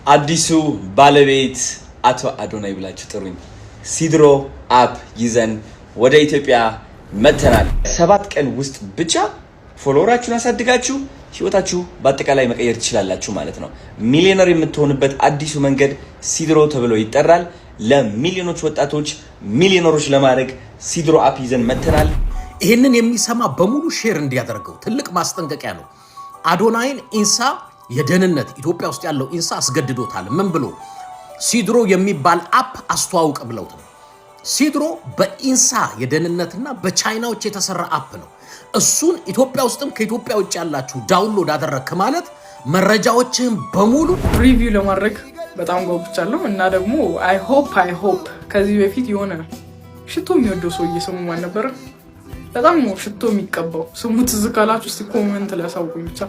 አዲሱ ባለቤት አቶ አዶናይ ብላችሁ ጥሩኝ። ሲድሮ አፕ ይዘን ወደ ኢትዮጵያ መተናል። 7 ቀን ውስጥ ብቻ ፎሎወራችሁን አሳድጋችሁ ህይወታችሁ በአጠቃላይ መቀየር ትችላላችሁ ማለት ነው። ሚሊዮነር የምትሆኑበት አዲሱ መንገድ ሲድሮ ተብሎ ይጠራል። ለሚሊዮኖች ወጣቶች ሚሊዮነሮች ለማድረግ ሲድሮ አፕ ይዘን መተናል። ይህንን የሚሰማ በሙሉ ሼር እንዲያደርገው ትልቅ ማስጠንቀቂያ ነው። አዶናይን ኢንሳ የደህንነት ኢትዮጵያ ውስጥ ያለው ኢንሳ አስገድዶታል። ምን ብሎ? ሲድሮ የሚባል አፕ አስተዋውቅ ብለውት ነው። ሲድሮ በኢንሳ የደህንነትና በቻይናዎች የተሰራ አፕ ነው። እሱን ኢትዮጵያ ውስጥም ከኢትዮጵያ ውጭ ያላችሁ ዳውንሎድ አደረክ ማለት መረጃዎችህን በሙሉ ሪቪው ለማድረግ በጣም ጓጉቻለሁ እና ደግሞ አይ ሆፕ ከዚህ በፊት የሆነ ሽቶ የሚወደው ሰውዬ ስሙ ማን ነበር? በጣም ነው ሽቶ የሚቀባው። ስሙ ትዝ ካላችሁ እስቲ ኮሜንት ላይ አሳውቁኝ። ብቻ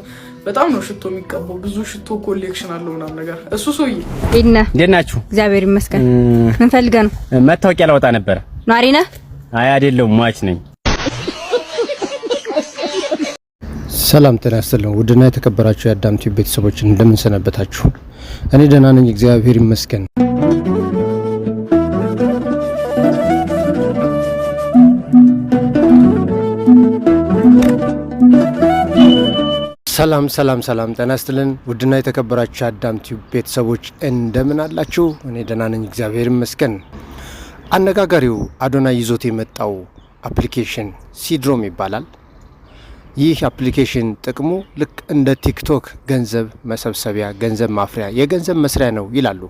በጣም ነው ሽቶ የሚቀባው። ብዙ ሽቶ ኮሌክሽን አለው ምናምን ነገር። እሱ ሰውዬ እንዴት ናችሁ? እግዚአብሔር ይመስገን። ምን ፈልገህ ነው? መታወቂያ ላወጣ ነበር። ኗሪ ነህ? አይ አይደለም፣ ሟች ነኝ። ሰላም ጤና ይስጥልኝ። ውድና የተከበራችሁ የአዳም ቲዩብ ቤተሰቦች እንደምን ሰነበታችሁ? እኔ ደህና ነኝ፣ እግዚአብሔር ይመስገን። ሰላም ጤና ይስጥልኝ። ውድና የተከበራችሁ የአዳም ቲዩብ ቤተሰቦች እንደምን አላችሁ? እኔ ደህና ነኝ፣ እግዚአብሔር ይመስገን። አነጋጋሪው አዶናይ ይዞት የመጣው አፕሊኬሽን ሲድሮም ይባላል። ይህ አፕሊኬሽን ጥቅሙ ልክ እንደ ቲክቶክ ገንዘብ መሰብሰቢያ፣ ገንዘብ ማፍሪያ፣ የገንዘብ መስሪያ ነው ይላሉ።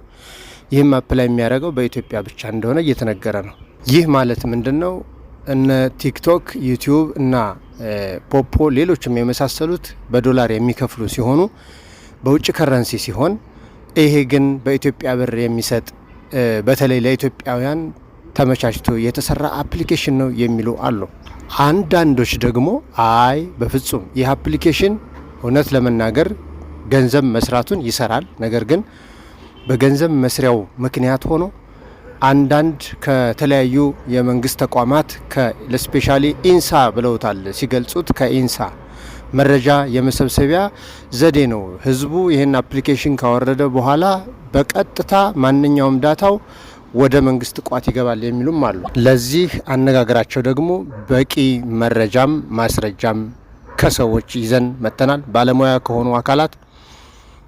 ይህም አፕላይ የሚያደርገው በኢትዮጵያ ብቻ እንደሆነ እየተነገረ ነው። ይህ ማለት ምንድነው? እነ ቲክቶክ፣ ዩቲዩብ እና ፖፖ ሌሎችም የመሳሰሉት በዶላር የሚከፍሉ ሲሆኑ በውጭ ከረንሲ ሲሆን፣ ይሄ ግን በኢትዮጵያ ብር የሚሰጥ በተለይ ለኢትዮጵያውያን ተመቻችቶ የተሰራ አፕሊኬሽን ነው የሚሉ አሉ። አንዳንዶች ደግሞ አይ በፍጹም ይህ አፕሊኬሽን እውነት ለመናገር ገንዘብ መስራቱን ይሰራል፣ ነገር ግን በገንዘብ መስሪያው ምክንያት ሆኖ አንዳንድ ከተለያዩ የመንግስት ተቋማት ለስፔሻሊ ኢንሳ ብለውታል ሲገልጹት፣ ከኢንሳ መረጃ የመሰብሰቢያ ዘዴ ነው። ህዝቡ ይህን አፕሊኬሽን ካወረደ በኋላ በቀጥታ ማንኛውም ዳታው ወደ መንግስት ቋት ይገባል የሚሉም አሉ። ለዚህ አነጋገራቸው ደግሞ በቂ መረጃም ማስረጃም ከሰዎች ይዘን መተናል። ባለሙያ ከሆኑ አካላት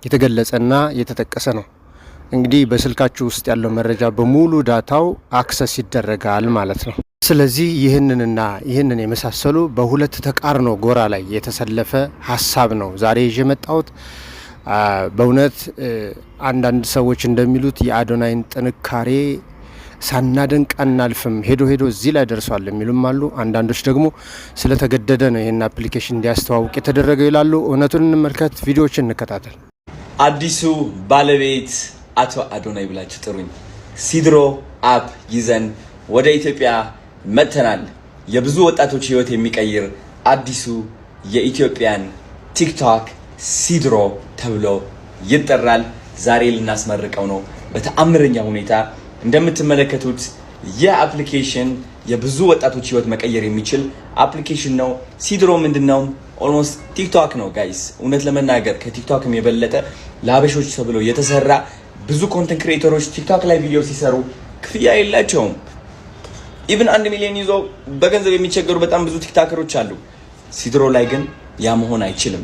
የተገለጸና የተጠቀሰ ነው። እንግዲህ በስልካችሁ ውስጥ ያለው መረጃ በሙሉ ዳታው አክሰስ ይደረጋል ማለት ነው። ስለዚህ ይህንን የመሳሰሉ በሁለት ተቃርኖ ጎራ ላይ የተሰለፈ ሀሳብ ነው ዛሬ ይዤ መጣሁት። በእውነት አንዳንድ ሰዎች እንደሚሉት የአዶናይን ጥንካሬ ሳናደንቅ አናልፍም፣ ሄዶ እዚህ ላይ ደርሷል የሚሉም አሉ። አንዳንዶች ደግሞ ስለተገደደ ነው ይህን አፕሊኬሽን እንዲያስተዋውቅ የተደረገው ይላሉ። እውነቱን እንመልከት፣ ቪዲዮዎችን እንከታተል። አዲሱ ባለቤት አቶ አዶናይ ብላችሁ ጥሩኝ። ሲድሮ አፕ ይዘን ወደ ኢትዮጵያ መተናል። የብዙ ወጣቶች ህይወት የሚቀይር አዲሱ የኢትዮጵያን ቲክቶክ ሲድሮ ተብሎ ይጠራል። ዛሬ ልናስመርቀው ነው በተአምረኛ ሁኔታ። እንደምትመለከቱት የአፕሊኬሽን የብዙ ወጣቶች ህይወት መቀየር የሚችል አፕሊኬሽን ነው። ሲድሮ ምንድነው? ኦልሞስት ቲክቶክ ነው ጋይስ። እውነት ለመናገር ከቲክቶክም የበለጠ ለሀበሾች ተብሎ የተሰራ ብዙ ኮንተንት ክሬተሮች ቲክቶክ ላይ ቪዲዮ ሲሰሩ ክፍያ የላቸውም። ኢቭን 1 ሚሊዮን ይዞ በገንዘብ የሚቸገሩ በጣም ብዙ ቲክቶከሮች አሉ። ሲድሮ ላይ ግን ያ መሆን አይችልም።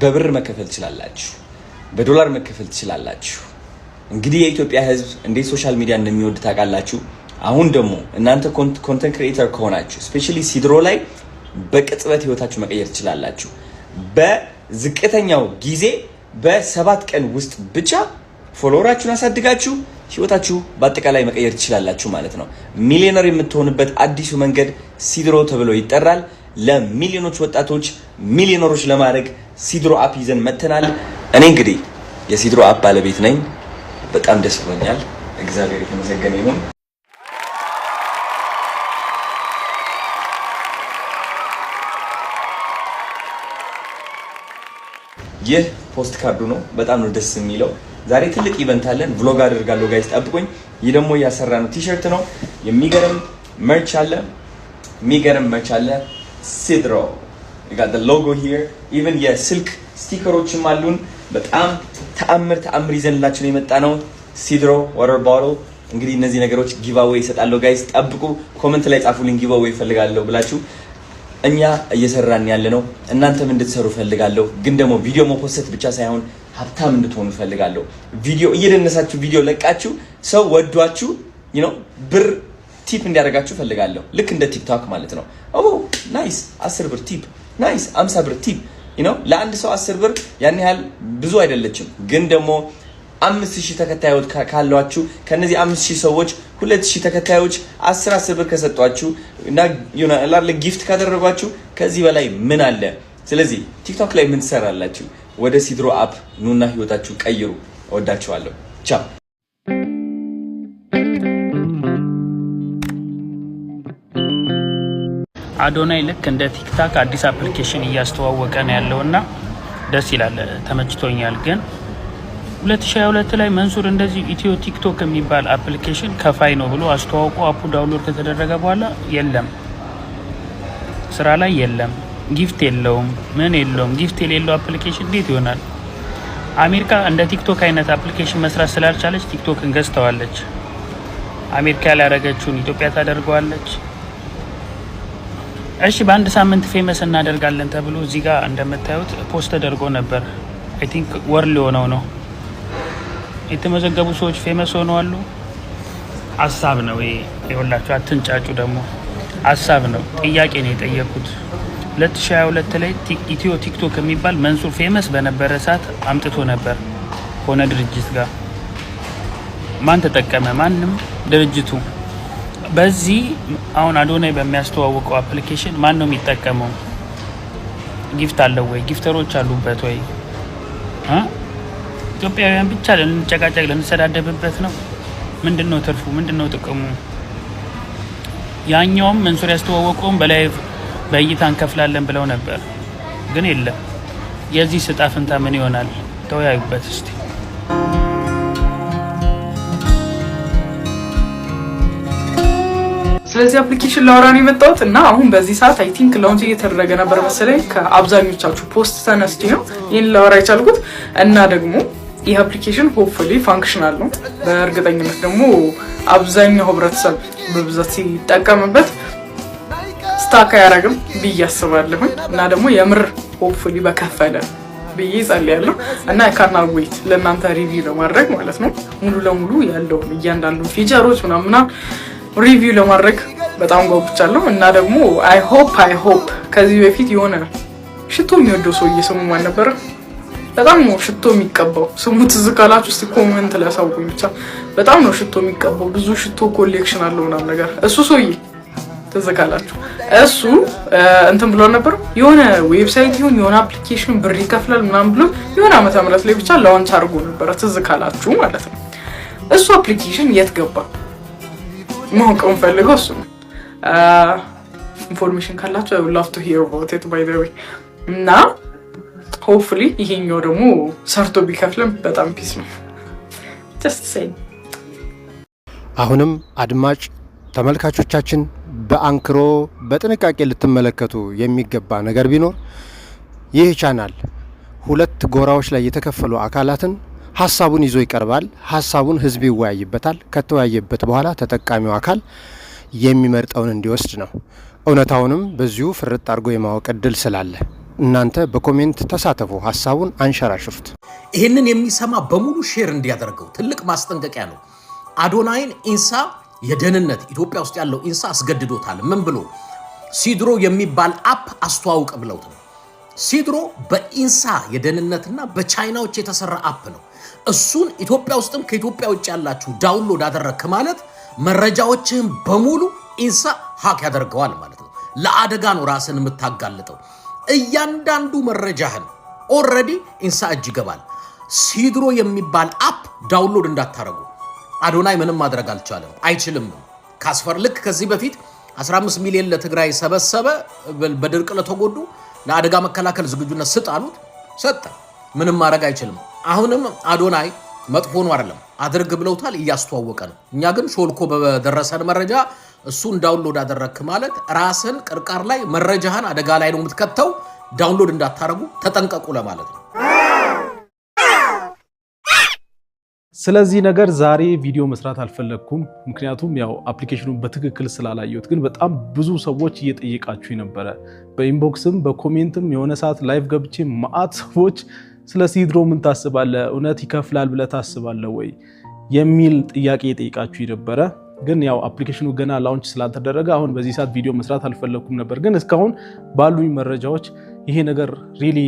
በብር መከፈል ትችላላችሁ፣ በዶላር መከፈል ትችላላችሁ። እንግዲህ የኢትዮጵያ ህዝብ እንዴት ሶሻል ሚዲያ እንደሚወድ ታውቃላችሁ። አሁን ደግሞ እናንተ ኮንተንት ክሬተር ከሆናችሁ ስፔሻሊ ሲድሮ ላይ በቅጽበት ህይወታችሁ መቀየር ትችላላችሁ። በዝቅተኛው ጊዜ በ7 ቀን ውስጥ ብቻ ፎሎወራችሁን አሳድጋችሁ ህይወታችሁ በአጠቃላይ መቀየር ትችላላችሁ ማለት ነው። ሚሊዮነር የምትሆኑበት አዲሱ መንገድ ሲድሮ ተብሎ ይጠራል። ለሚሊዮኖች ወጣቶች ሚሊዮነሮች ለማድረግ ሲድሮ አፕ ይዘን መተናል። እኔ እንግዲህ የሲድሮ አፕ ባለቤት ነኝ። በጣም ደስ ብሎኛል። እግዚአብሔር የተመሰገነ ይሁን። ይህ ፖስት ካርዱ ነው። በጣም ነው ደስ የሚለው። ዛሬ ትልቅ ኢቨንት አለን። ቭሎግ አደርጋለሁ ጋይስ፣ ጠብቁኝ። ይህ ደግሞ ያሰራ ነው ቲሸርት ነው። የሚገርም መርች አለ። ሲድሮ you got the logo here, even የስልክ ስቲከሮችም አሉን። በጣም ተአምር ይዘንላችሁ ነው የመጣነው። ሲድሮ ዋተር ቦትል። እንግዲህ እነዚህ ነገሮች ጊቫዌይ ይሰጣለሁ ጋይስ፣ ጠብቁ። ኮሜንት ላይ ጻፉልኝ ጊቫዌይ ፈልጋለሁ ብላችሁ። እኛ እየሰራን ያለነው እናንተም እንድትሰሩ ፈልጋለሁ። ግን ደግሞ ቪዲዮ መፖስት ብቻ ሳይሆን ሀብታም እንድትሆኑ ፈልጋለሁ። ቪዲዮ እየደነሳችሁ ቪዲዮ ለቃችሁ ሰው ወዷችሁ ብር ቲፕ እንዲያደርጋችሁ ፈልጋለሁ። ልክ እንደ ቲክቶክ ማለት ነው። ናይስ 10 ብር ቲፕ፣ ናይስ 50 ብር ቲፕ። ለአንድ ሰው 10 ብር ያን ያህል ብዙ አይደለችም። ግን ደግሞ 5000 ተከታዮች ካሏችሁ ከነዚህ 5000 ሰዎች 2000 ተከታዮች 10 ብር ከሰጧችሁ እና ጊፍት ካደረጓችሁ ከዚህ በላይ ምን አለ? ስለዚህ ቲክቶክ ላይ ምን ትሰራላችሁ? ወደ ሲድሮ አፕ ኑና ህይወታችሁ ቀይሩ። እወዳችኋለሁ። ቻው። አዶናይ ልክ እንደ ቲክታክ አዲስ አፕሊኬሽን እያስተዋወቀ ነው ያለውና ደስ ይላል፣ ተመችቶኛል። ግን 2022 ላይ መንሱር እንደዚህ ኢትዮ ቲክቶክ የሚባል አፕሊኬሽን ከፋይ ነው ብሎ አስተዋውቆ አፑ ዳውንሎድ ከተደረገ በኋላ የለም፣ ስራ ላይ የለም፣ ጊፍት የለውም፣ ምን የለውም። ጊፍት የሌለው አፕሊኬሽን እንዴት ይሆናል? አሜሪካ እንደ ቲክቶክ አይነት አፕሊኬሽን መስራት ስላልቻለች ቲክቶክን ገዝተዋለች። አሜሪካ ያላረገችውን ኢትዮጵያ ታደርገዋለች። እሺ በአንድ ሳምንት ፌመስ እናደርጋለን ተብሎ እዚህ ጋር እንደምታዩት ፖስት ተደርጎ ነበር። አይ ቲንክ ወር ሊሆነው ነው። የተመዘገቡ ሰዎች ፌመስ ሆነዋል። ሀሳብ ነው ይኸውላችሁ፣ አትንጫጩ። ደግሞ ሀሳብ ነው፣ ጥያቄ ነው የጠየቁት። 2022 ላይ ኢትዮ ቲክቶክ የሚባል መንሱር ፌመስ በነበረ ሰዓት አምጥቶ ነበር ሆነ ድርጅት ጋር። ማን ተጠቀመ? ማንም። ድርጅቱ በዚህ አሁን አዶናይ በሚያስተዋውቀው አፕሊኬሽን ማን ነው የሚጠቀመው? ጊፍት አለው ወይ? ጊፍተሮች አሉበት ወይ? ኢትዮጵያውያን ብቻ ልንጨቃጨቅ ልንሰዳደብበት ነው? ምንድነው ትርፉ? ምንድነው ጥቅሙ? ያኛውም መንሱር ያስተዋወቀውም በላይቭ በእይታ እንከፍላለን ብለው ነበር፣ ግን የለም። የዚህ ስጣ ፍንታ ምን ይሆናል? ተወያዩበት እስቲ። ስለዚህ አፕሊኬሽን ላወራን የመጣሁት እና አሁን በዚህ ሰዓት አይ ቲንክ ላውንች እየተደረገ ነበር መሰለኝ። ከአብዛኞቻችሁ ፖስት ተነስቼ ነው ይህን ላወራ የቻልኩት። እና ደግሞ ይህ አፕሊኬሽን ሆፕፉሊ ፋንክሽናል ነው። በእርግጠኝነት ደግሞ አብዛኛው ህብረተሰብ በብዛት ሲጠቀምበት ስታክ አያረግም ብዬ አስባለሁኝ። እና ደግሞ የምር ሆፕፉሊ በከፈለ ብዬ ጸልያለሁ። እና ካናት ዌይት ለእናንተ ሪቪው ለማድረግ ማለት ነው ሙሉ ለሙሉ ያለውን እያንዳንዱ ፊቸሮች ምናምን ሪቪው ለማድረግ በጣም ጓጉቻለሁ። እና ደግሞ አይ ሆፕ ከዚህ በፊት የሆነ ሽቶ የሚወደው ሰውዬ ስሙ ማን ነበር? በጣም ነው ሽቶ የሚቀባው። ስሙ ትዝ ካላችሁ እስቲ ኮሜንት ላይ አሳውቁኝ። ብቻ በጣም ነው ሽቶ የሚቀባው፣ ብዙ ሽቶ ኮሌክሽን አለው ምናምን ነገር። እሱ ሰውዬ ትዝ ካላችሁ እሱ እንትን ብሎ ነበር የሆነ ዌብሳይት ይሁን የሆነ አፕሊኬሽን ብር ይከፍላል ምናምን ብሎ የሆነ ዓመተ ምህረት ላይ ብቻ ላውንች አድርጎ ነበር፣ ትዝ ካላችሁ ማለት ነው። እሱ አፕሊኬሽን የት ገባ? ማወቅ የምፈልገው እሱ ነው። ኢንፎርሜሽን ካላችሁ I would love to hear about it by the way። እና ሆፕፉሊ ይሄኛው ደግሞ ሰርቶ ቢከፍልም በጣም ፒስ ነው። just saying። አሁንም አድማጭ ተመልካቾቻችን በአንክሮ በጥንቃቄ ልትመለከቱ የሚገባ ነገር ቢኖር ይህ ቻናል ሁለት ጎራዎች ላይ የተከፈሉ አካላትን ሀሳቡን ይዞ ይቀርባል። ሀሳቡን ህዝብ ይወያይበታል። ከተወያየበት በኋላ ተጠቃሚው አካል የሚመርጠውን እንዲወስድ ነው። እውነታውንም በዚሁ ፍርጥ አድርጎ የማወቅ እድል ስላለ እናንተ በኮሜንት ተሳተፉ፣ ሀሳቡን አንሸራሽሩት። ይህንን የሚሰማ በሙሉ ሼር እንዲያደርገው ትልቅ ማስጠንቀቂያ ነው። አዶናይን ኢንሳ የደህንነት ኢትዮጵያ ውስጥ ያለው ኢንሳ አስገድዶታል። ምን ብሎ? ሲድሮ የሚባል አፕ አስተዋውቅ ብለውት ነው። ሲድሮ በኢንሳ የደህንነትና በቻይናዎች የተሰራ አፕ ነው። እሱን ኢትዮጵያ ውስጥም ከኢትዮጵያ ውጭ ያላችሁ ዳውንሎድ አደረግክ ማለት መረጃዎችህን በሙሉ ኢንሳ ሀክ ያደርገዋል ማለት ነው። ለአደጋ ነው ራስን የምታጋልጠው። እያንዳንዱ መረጃህን ኦልሬዲ ኢንሳ እጅ ይገባል። ሲድሮ የሚባል አፕ ዳውንሎድ እንዳታረጉ። አዶናይ ምንም ማድረግ አልቻለም፣ አይችልም። ካስፈር ልክ ከዚህ በፊት 15 ሚሊዮን ለትግራይ ሰበሰበ፣ በድርቅ ለተጎዱ ለአደጋ መከላከል ዝግጁነት ስጥ አሉት፣ ሰጠ። ምንም ማድረግ አይችልም። አሁንም አዶናይ መጥፎ ነው አይደለም፣ አድርግ ብለውታል፣ እያስተዋወቀ ነው። እኛ ግን ሾልኮ በደረሰን መረጃ እሱን ዳውንሎድ አደረግክ ማለት ራስን ቅርቃር ላይ መረጃህን አደጋ ላይ ነው የምትከተው። ዳውንሎድ እንዳታረጉ ተጠንቀቁ ለማለት ነው። ስለዚህ ነገር ዛሬ ቪዲዮ መስራት አልፈለኩም ምክንያቱም ያው አፕሊኬሽኑን በትክክል ስላላየሁት ግን በጣም ብዙ ሰዎች እየጠየቃችሁ ነበረ በኢንቦክስም በኮሜንትም የሆነ ሰዓት ላይቭ ገብቼ ማአት ሰዎች ስለ ሲድሮ ምን ታስባለህ እውነት ይከፍላል ብለህ ታስባለህ ወይ የሚል ጥያቄ እየጠየቃችሁ ነበረ ግን ያው አፕሊኬሽኑ ገና ላውንች ስላልተደረገ አሁን በዚህ ሰዓት ቪዲዮ መስራት አልፈለኩም ነበር ግን እስካሁን ባሉኝ መረጃዎች ይሄ ነገር ሪሊ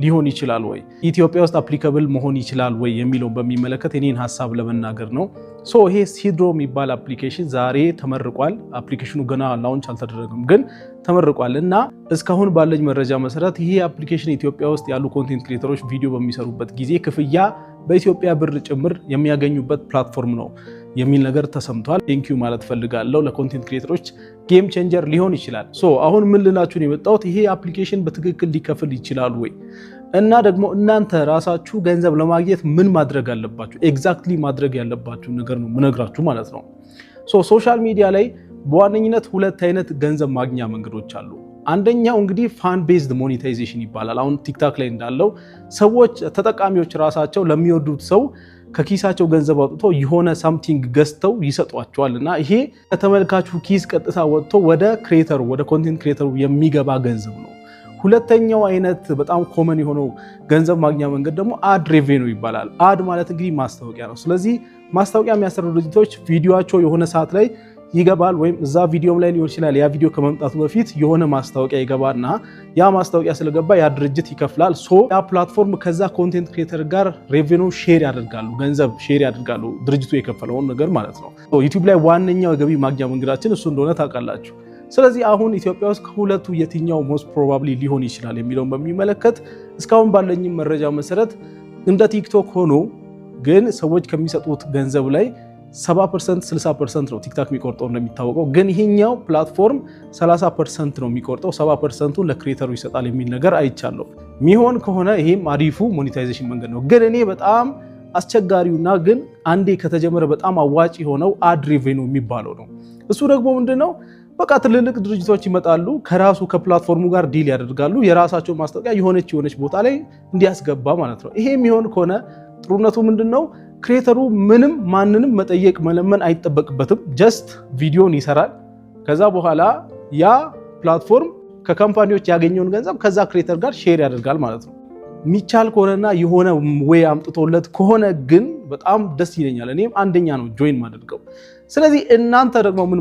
ሊሆን ይችላል ወይ ኢትዮጵያ ውስጥ አፕሊካብል መሆን ይችላል ወይ የሚለው በሚመለከት እኔን ሐሳብ ለመናገር ነው ሶ ይሄ ሲድሮ የሚባል አፕሊኬሽን ዛሬ ተመርቋል አፕሊኬሽኑ ገና ላውንች አልተደረገም ግን ተመርቋል እና እስካሁን ባለኝ መረጃ መሰረት ይሄ አፕሊኬሽን ኢትዮጵያ ውስጥ ያሉ ኮንቴንት ክሬተሮች ቪዲዮ በሚሰሩበት ጊዜ ክፍያ በኢትዮጵያ ብር ጭምር የሚያገኙበት ፕላትፎርም ነው የሚል ነገር ተሰምቷል ቴንኪዩ ማለት ፈልጋለሁ ለኮንቴንት ክሬተሮች ጌም ቼንጀር ሊሆን ይችላል ሶ አሁን ምን ልላችሁ ነው የመጣሁት ይሄ አፕሊኬሽን በትክክል ሊከፍል ይችላል ወይ እና ደግሞ እናንተ ራሳችሁ ገንዘብ ለማግኘት ምን ማድረግ አለባችሁ ኤግዛክትሊ ማድረግ ያለባችሁ ነገር ነው ምነግራችሁ ማለት ነው ሶ ሶሻል ሚዲያ ላይ በዋነኝነት ሁለት አይነት ገንዘብ ማግኛ መንገዶች አሉ አንደኛው እንግዲህ ፋን ቤዝድ ሞኔታይዜሽን ይባላል አሁን ቲክታክ ላይ እንዳለው ሰዎች ተጠቃሚዎች ራሳቸው ለሚወዱት ሰው ከኪሳቸው ገንዘብ አውጥቶ የሆነ ሳምቲንግ ገዝተው ይሰጧቸዋልና ይሄ ከተመልካቹ ኪስ ቀጥታ ወጥቶ ወደ ክሬተሩ ወደ ኮንቴንት ክሬተሩ የሚገባ ገንዘብ ነው ሁለተኛው አይነት በጣም ኮመን የሆነው ገንዘብ ማግኛ መንገድ ደግሞ አድ ሬቬኒው ይባላል አድ ማለት እንግዲህ ማስታወቂያ ነው ስለዚህ ማስታወቂያ የሚያሰሩ ድርጅቶች ቪዲዮአቸው የሆነ ሰዓት ላይ ይገባል ወይም እዛ ቪዲዮም ላይ ሊሆን ይችላል ያ ቪዲዮ ከመምጣቱ በፊት የሆነ ማስታወቂያ ይገባና ያ ማስታወቂያ ስለገባ ያ ድርጅት ይከፍላል ሶ ያ ፕላትፎርም ከዛ ኮንቴንት ክሬተር ጋር ሬቬኒው ሼር ያደርጋሉ ገንዘብ ሼር ያደርጋሉ ድርጅቱ የከፈለውን ነገር ማለት ነው ዩቲዩብ ላይ ዋነኛው የገቢ ማግኛ መንገዳችን እሱ እንደሆነ ታውቃላችሁ ስለዚህ አሁን ኢትዮጵያ ውስጥ ከሁለቱ የትኛው ሞስት ፕሮባብሊ ሊሆን ይችላል የሚለውን በሚመለከት እስካሁን ባለኝ መረጃ መሰረት እንደ ቲክቶክ ሆኖ ግን ሰዎች ከሚሰጡት ገንዘብ ላይ 70% 60% ነው ቲክታክ የሚቆርጠው እንደሚታወቀው ግን ይሄኛው ፕላትፎርም 30% ነው የሚቆርጠው 70%ን ለክሬተሩ ይሰጣል የሚል ነገር አይቻለሁ ሚሆን ከሆነ ይሄም አሪፉ ሞኔታይዜሽን መንገድ ነው ግን እኔ በጣም አስቸጋሪውና ግን አንዴ ከተጀመረ በጣም አዋጭ የሆነው አድ ሬቬኒው የሚባለው ነው እሱ ደግሞ ምንድነው በቃ ትልልቅ ድርጅቶች ይመጣሉ ከራሱ ከፕላትፎርሙ ጋር ዲል ያደርጋሉ የራሳቸው ማስታወቂያ የሆነች ቦታ ላይ እንዲያስገባ ማለት ነው ይሄ የሚሆን ከሆነ ጥሩነቱ ምንድነው ክሬተሩ ምንም ማንንም መጠየቅ መለመን አይጠበቅበትም ጀስት ቪዲዮን ይሰራል ከዛ በኋላ ያ ፕላትፎርም ከካምፓኒዎች ያገኘውን ገንዘብ ከዛ ክሬተር ጋር ሼር ያደርጋል ማለት ነው ሚቻል ከሆነና የሆነ ወይ አምጥቶለት ከሆነ ግን በጣም ደስ ይለኛል እኔም አንደኛ ነው ጆይን ማድረገው ስለዚህ እናንተ ደግሞ ምን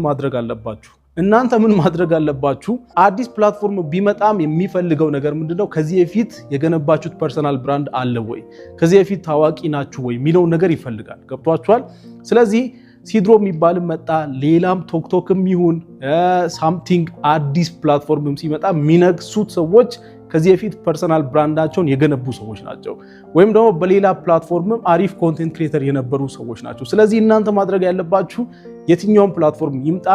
ማድረግ አለባችሁ አዲስ ፕላትፎርም ቢመጣም የሚፈልገው ነገር ምንድነው ከዚህ በፊት የገነባችሁት ፐርሰናል ብራንድ አለ ወይ ከዚህ በፊት ታዋቂ ናችሁ ወይ ሚለው ነገር ይፈልጋል ገብቷችኋል ስለዚህ ሲድሮ የሚባል መጣ ሌላም ቶክቶክም ይሁን ሳምቲንግ አዲስ ፕላትፎርምም ሲመጣ ሚነግሱት ሰዎች ከዚህ በፊት ፐርሰናል ብራንዳቸውን የገነቡ ሰዎች ናቸው ወይም ደግሞ በሌላ ፕላትፎርምም አሪፍ ኮንቴንት ክሬተር የነበሩ ሰዎች ናቸው ስለዚህ እናንተ ማድረግ ያለባችሁ የትኛውን ፕላትፎርም ይምጣ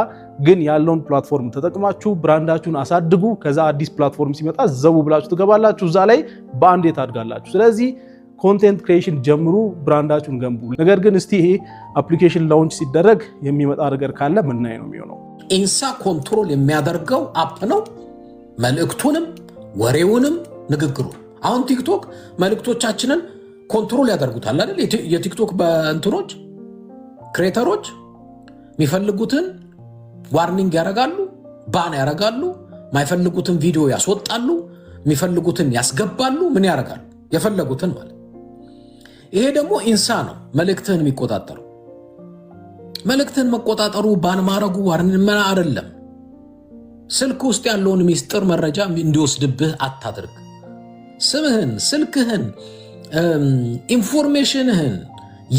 ግን ያለውን ፕላትፎርም ተጠቅማችሁ ብራንዳችሁን አሳድጉ ከዛ አዲስ ፕላትፎርም ሲመጣ ዘው ብላችሁ ትገባላችሁ እዛ ላይ በአንዴ ታድጋላችሁ ስለዚህ ኮንቴንት ክሬሽን ጀምሩ ብራንዳችሁን ገንቡ ነገር ግን እስቲ ይሄ አፕሊኬሽን ላውንች ሲደረግ የሚመጣ ነገር ካለ ምናይ ነው የሚሆነው ኢንሳ ኮንትሮል የሚያደርገው አፕ ነው መልእክቱንም ወሬውንም ንግግሩ አሁን ቲክቶክ መልእክቶቻችንን ኮንትሮል ያደርጉታል አይደል የቲክቶክ በእንትኖች ክሬተሮች የሚፈልጉትን ዋርኒንግ ያረጋሉ ባን ያረጋሉ ማይፈልጉትን ቪዲዮ ያስወጣሉ የሚፈልጉትን ያስገባሉ ምን ያረጋሉ የፈለጉትን ማለት ይሄ ደግሞ ኢንሳ ነው መልእክትህን የሚቆጣጠረው መልእክትህን መቆጣጠሩ ባን ማረጉ ዋርኒንግ ምን አይደለም ስልክ ውስጥ ያለውን ሚስጥር መረጃ እንዲወስድብህ አታድርግ ስምህን ስልክህን ኢንፎርሜሽንህን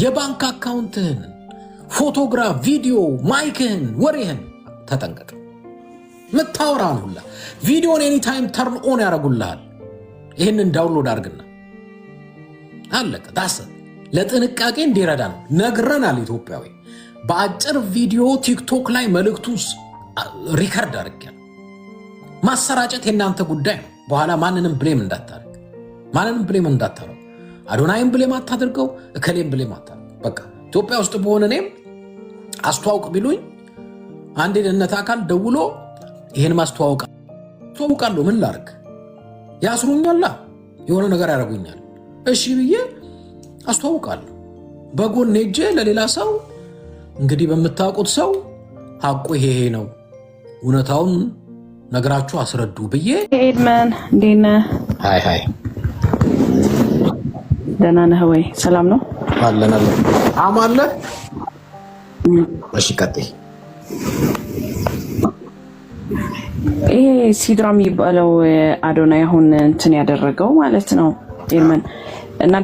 የባንክ አካውንትህን ፎቶግራፍ ቪዲዮ ማይክህን ወሬህን ተጠንቀቅ ምታወራን ሁላ ቪዲዮን ኤኒ ታይም ተርን ኦን ያረጉልሃል ይሄንን ዳውንሎድ አድርግና አለቀ ዳስ ለጥንቃቄ እንዲረዳ ነው ነግረናል ኢትዮጵያዊ በአጭር ቪዲዮ ቲክቶክ ላይ መልእክቱስ ሪከርድ አድርገን ማሰራጨት የናንተ ጉዳይ ነው በኋላ ማንንም ብሌም እንዳታረው አዶናይም ብሌም አታድርገው እከሌም ብሌም አታድርገው በቃ ኢትዮጵያ ውስጥ በሆነ እኔም አስተዋውቅ ቢሉኝ አንድ የደህንነት አካል ደውሎ ይሄን ማስተዋውቃለሁ ምን ላድርግ ያስሩኛል የሆነ ነገር ያደርጉኛል እሺ ብዬ አስተዋውቃለሁ በጎን ሄጄ ለሌላ ሰው እንግዲህ በምታውቁት ሰው ሐቁ ይሄ ነው እውነታውን ነግራችሁ አስረዱ ብዬ ኤድመን እንዴት ነህ? ሃይ ደህና ነህ ወይ? ሰላም ነው አለን አማለ እሺ ቀጥይ። ይሄ ሲድራ የሚባለው አዶናይ አሁን እንትን ያደረገው ማለት ነው ኤድመን እና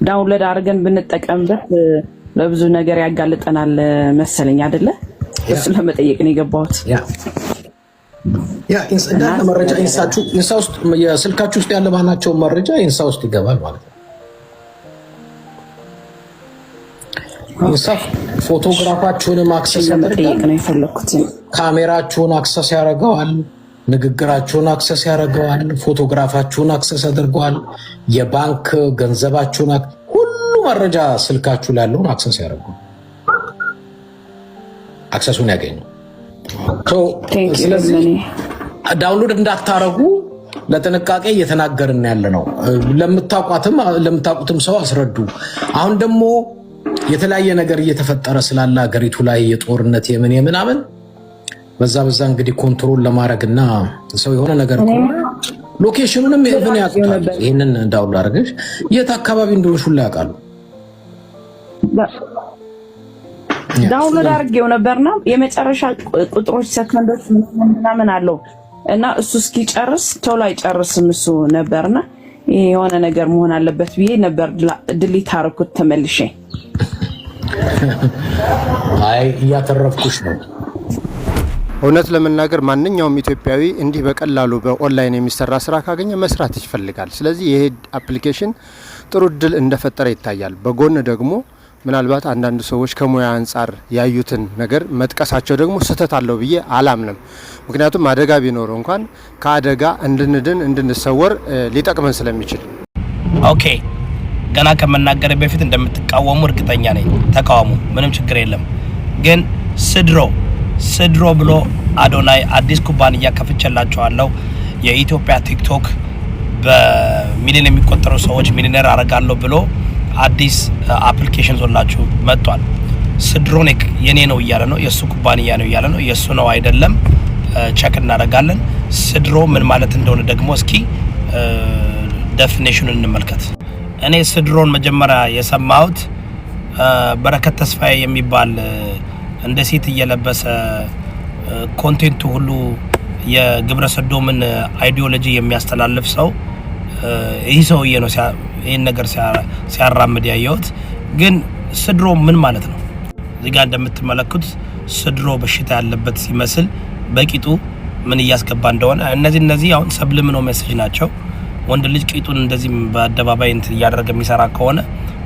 ዳውንሎድ አድርገን ብንጠቀምበት ለብዙ ነገር ያጋልጠናል መሰለኝ አይደለ? እሱ ለመጠየቅ ነው የገባሁት። ያ እንዳለ መረጃ ኢንሳ ውስጥ የስልካችሁ ውስጥ ያለ ባናቸው መረጃ ኢንሳ ውስጥ ይገባል ማለት ነው። ኢንሳ ፎቶግራፋችሁንም አክሰስ ለመጠየቅ ነው የፈለኩት። ካሜራችሁን አክሰስ ያደርገዋል፣ ንግግራችሁን አክሰስ ያደርገዋል፣ ፎቶግራፋችሁን አክሰስ ያደርገዋል፣ የባንክ ገንዘባችሁን ሁሉ መረጃ ስልካችሁ ላይ ያለውን አክሰስ ያደርገዋል። አክሰሱን ያገኙ። ስለዚህ ዳውንሎድ እንዳታረጉ ለጥንቃቄ እየተናገርን ያለ ነው። ለምታውቁትም ሰው አስረዱ። አሁን ደግሞ የተለያየ ነገር እየተፈጠረ ስላለ ሀገሪቱ ላይ የጦርነት የምናምን በዛ እንግዲህ ኮንትሮል ለማድረግና ሰው የሆነ ነገር ሎኬሽኑንም ምን ያውቃል። ይሄንን ዳውንሎድ አድርገሽ የት አካባቢ እንደሆንሽ ሁሉ ያውቃሉ። ዳውንሎድ አድርጌው ነበርና የመጨረሻ ቁጥሮች ሰከንዶች ምናምን አለው እና እሱ እስኪጨርስ ቶሎ አይጨርስም እሱ ነበርና ይሄ የሆነ ነገር መሆን አለበት ብዬ ነበር ድሊት አደረኩት ተመልሼ። አይ እያተረፍኩሽ ነው። እውነት ለመናገር ማንኛውም ኢትዮጵያዊ እንዲህ በቀላሉ በኦንላይን የሚሰራ ስራ ካገኘ መስራት ይፈልጋል። ስለዚህ ይሄ አፕሊኬሽን ጥሩ እድል እንደፈጠረ ይታያል። በጎን ደግሞ ምናልባት አንዳንድ ሰዎች ከሙያ አንጻር ያዩትን ነገር መጥቀሳቸው ደግሞ ስህተት አለው ብዬ አላምንም። ምክንያቱም አደጋ ቢኖረው እንኳን ከአደጋ እንድንሰወር ሊጠቅመን ስለሚችል። ኦኬ ገና ከመናገር በፊት እንደምትቃወሙ እርግጠኛ ነኝ። ተቃውሙ፣ ምንም ችግር የለም። ግን ስድሮ ብሎ አዶናይ አዲስ ኩባንያ ከፍቼላቸዋለሁ የኢትዮጵያ ቲክቶክ በሚሊዮን የሚቆጠሩ ሰዎች ሚሊዮነር አረጋለሁ ብሎ አዲስ አፕሊኬሽን ዞላችሁ መጥቷል። ስድሮኒክ የኔ ነው እያለ ነው፣ የሱ ኩባንያ ነው እያለ ነው። የሱ ነው አይደለም ቸክ እናደርጋለን። ስድሮ ምን ማለት እንደሆነ ደግሞ እስኪ ዴፊኒሽኑን እንመልከት። እኔ ስድሮን መጀመሪያ የሰማሁት በረከት ተስፋዬ የሚባል እንደ ሴት እየለበሰ ኮንቴንቱ ሁሉ የግብረ ሰዶምን አይዲዮሎጂ የሚያስተላልፍ ሰው ይህ ሰውዬ ነው ይህን ነገር ሲያራምድ ያየሁት። ግን ስድሮ ምን ማለት ነው? እዚህ ጋር እንደምትመለከቱት ስድሮ በሽታ ያለበት ሲመስል በቂጡ ምን እያስገባ እንደሆነ እነዚህ አሁን ሰብልምኖ ሜሴጅ ናቸው። ወንድ ልጅ ቂጡን እንደዚህ በአደባባይ እንትን እያደረገ የሚሰራ ከሆነ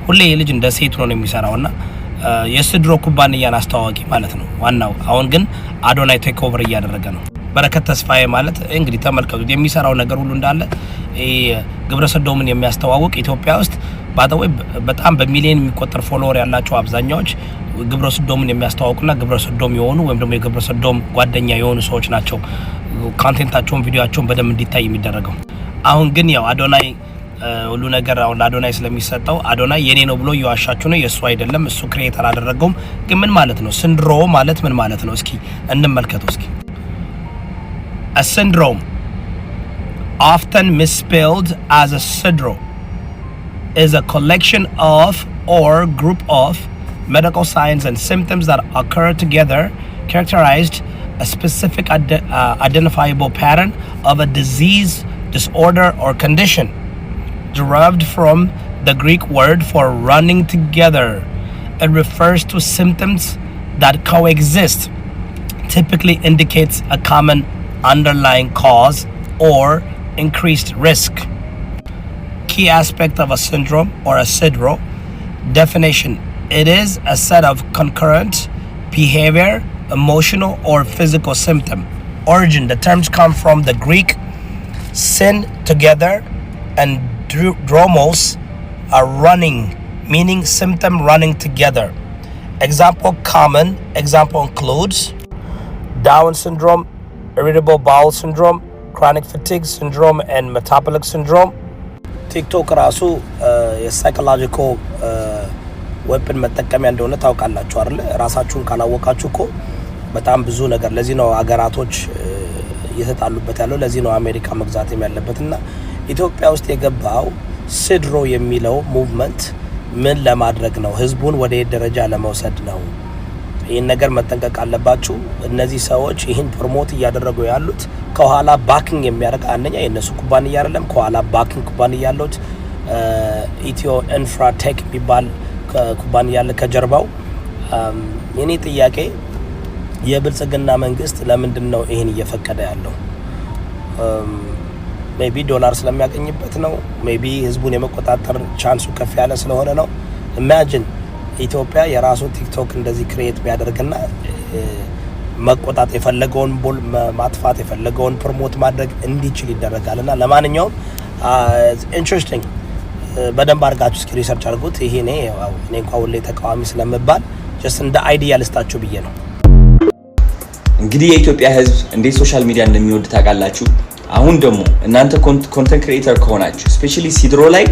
ሁሌ የልጅ እንደ ሴት ነው የሚሰራውና የስድሮ ኩባንያን አስተዋዋቂ ማለት ነው ዋናው። አሁን ግን አዶናይ ቴክ ኦቨር እያደረገ ነው። በረከት ተስፋዬ ማለት እንግዲህ ተመልከቱት የሚሰራው ነገር ሁሉ እንዳለ ግብረ ሰዶምን የሚያስተዋውቅ ኢትዮጵያ ውስጥ ባጠወይ በጣም በሚሊዮን የሚቆጠር ፎሎወር ያላቸው አብዛኛዎች ግብረ ሰዶምን የሚያስተዋውቁና ግብረ ሰዶም የሆኑ ወይም ደግሞ የግብረ ሰዶም ጓደኛ የሆኑ ሰዎች ናቸው ኮንቴንታቸውን ቪዲዮአቸውን በደንብ እንዲታይ የሚደረገው። አሁን ግን ያው አዶናይ ሁሉ ነገር አሁን ለአዶናይ ስለሚሰጠው አዶናይ የኔ ነው ብሎ እየዋሻችሁ ነው። የሱ አይደለም፣ እሱ ክሬተር አደረገውም። ግን ምን ማለት ነው ሲንድሮ ማለት ምን ማለት ነው? እስኪ እንመልከተው። እስኪ A syndrome, often misspelled as a syndrome, is a collection of or group of medical signs and symptoms that occur together, characterized a specific identifiable pattern of a disease, disorder, or condition. Derived from the Greek word for running together, it refers to symptoms that coexist, typically indicates a common underlying cause or increased risk. Key aspect of a syndrome or a SIDRO. Definition: it is a set of concurrent behavior, emotional or physical symptom. Origin: the terms come from the Greek syn, together, and dromos, are running, meaning symptom running together. Example: common example includes Down syndrome, irritable bowel syndrome, chronic fatigue syndrome, and metabolic syndrome. ቲክቶክ ራሱ የሳይኮሎጂካል ዌፐን መጠቀሚያ እንደሆነ ታውቃላችሁ አይደል? ራሳችሁን ካላወቃችሁ እኮ በጣም ብዙ ነገር ለዚህ ነው ሀገራቶች እየተጣሉበት ያለው ለዚህ ነው አሜሪካ መግዛትም ያለበትና ኢትዮጵያ ውስጥ የገባው ሲድሮ የሚለው ሙቭመንት ምን ለማድረግ ነው? ህዝቡን ወደ ደረጃ ለመውሰድ ነው። ይህን ነገር መጠንቀቅ አለባችሁ። እነዚህ ሰዎች ይህን ፕሮሞት እያደረጉ ያሉት ከኋላ ባኪንግ የሚያደርግ አንደኛ የነሱ ኩባንያ አይደለም፣ ከኋላ ባኪንግ ኩባንያ ያለው ኢትዮ ኢንፍራቴክ የሚባል ኩባንያ ያለ ከጀርባው። የኔ ጥያቄ የብልጽግና መንግስት ለምንድን ነው ይህን እየፈቀደ ያለው? ሜቢ ዶላር ስለሚያገኝበት ነው። ሜቢ ህዝቡን የመቆጣጠር ቻንሱ ከፍ ያለ ስለሆነ ነው። ኢማጂን ኢትዮጵያ የራሱ ቲክቶክ እንደዚህ ክሬት ቢያደርግና መቆጣጠር የፈለገውን ማጥፋት የፈለገውን ፕሮሞት ማድረግ እንዲችል ይደረጋልና ለማንኛውም ኢንትረስቲንግ በደንብ አድርጋችሁ እስኪ ሪሰርች አድርጉት። ይሄ እኔ እንኳን ሁሌ ተቃዋሚ ስለምባል ጀስት እንደ አይዲያ ልስጣችሁ ብዬ ነው። እንግዲህ የኢትዮጵያ ህዝብ እንዴት ሶሻል ሚዲያ እንደሚወድ ታውቃላችሁ። አሁን ደግሞ እናንተ ኮንተንት ክሪኤተር ከሆናችሁ ስፔሻሊ ሲድሮ ላይ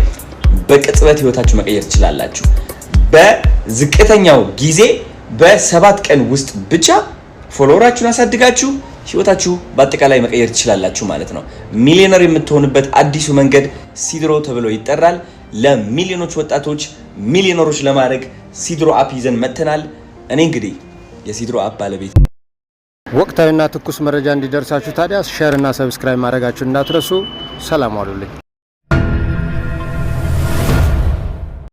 በቅጽበት ህይወታችሁ መቀየር ትችላላችሁ። በዝቅተኛው ጊዜ በ7 ቀን ውስጥ ብቻ ፎሎወራችሁን አሳድጋችሁ ህይወታችሁ በአጠቃላይ መቀየር ትችላላችሁ ማለት ነው። ሚሊዮነር የምትሆንበት አዲሱ መንገድ ሲድሮ ተብሎ ይጠራል። ለሚሊዮኖች ወጣቶች ሚሊዮነሮች ለማድረግ ሲድሮ አፕ ይዘን መጥተናል። እኔ እንግዲህ የሲድሮ አፕ ባለቤት። ወቅታዊና ትኩስ መረጃ እንዲደርሳችሁ ታዲያ ሼር እና ሰብስክራይብ ማድረጋችሁ እንዳትረሱ። ሰላም ዋሉልኝ።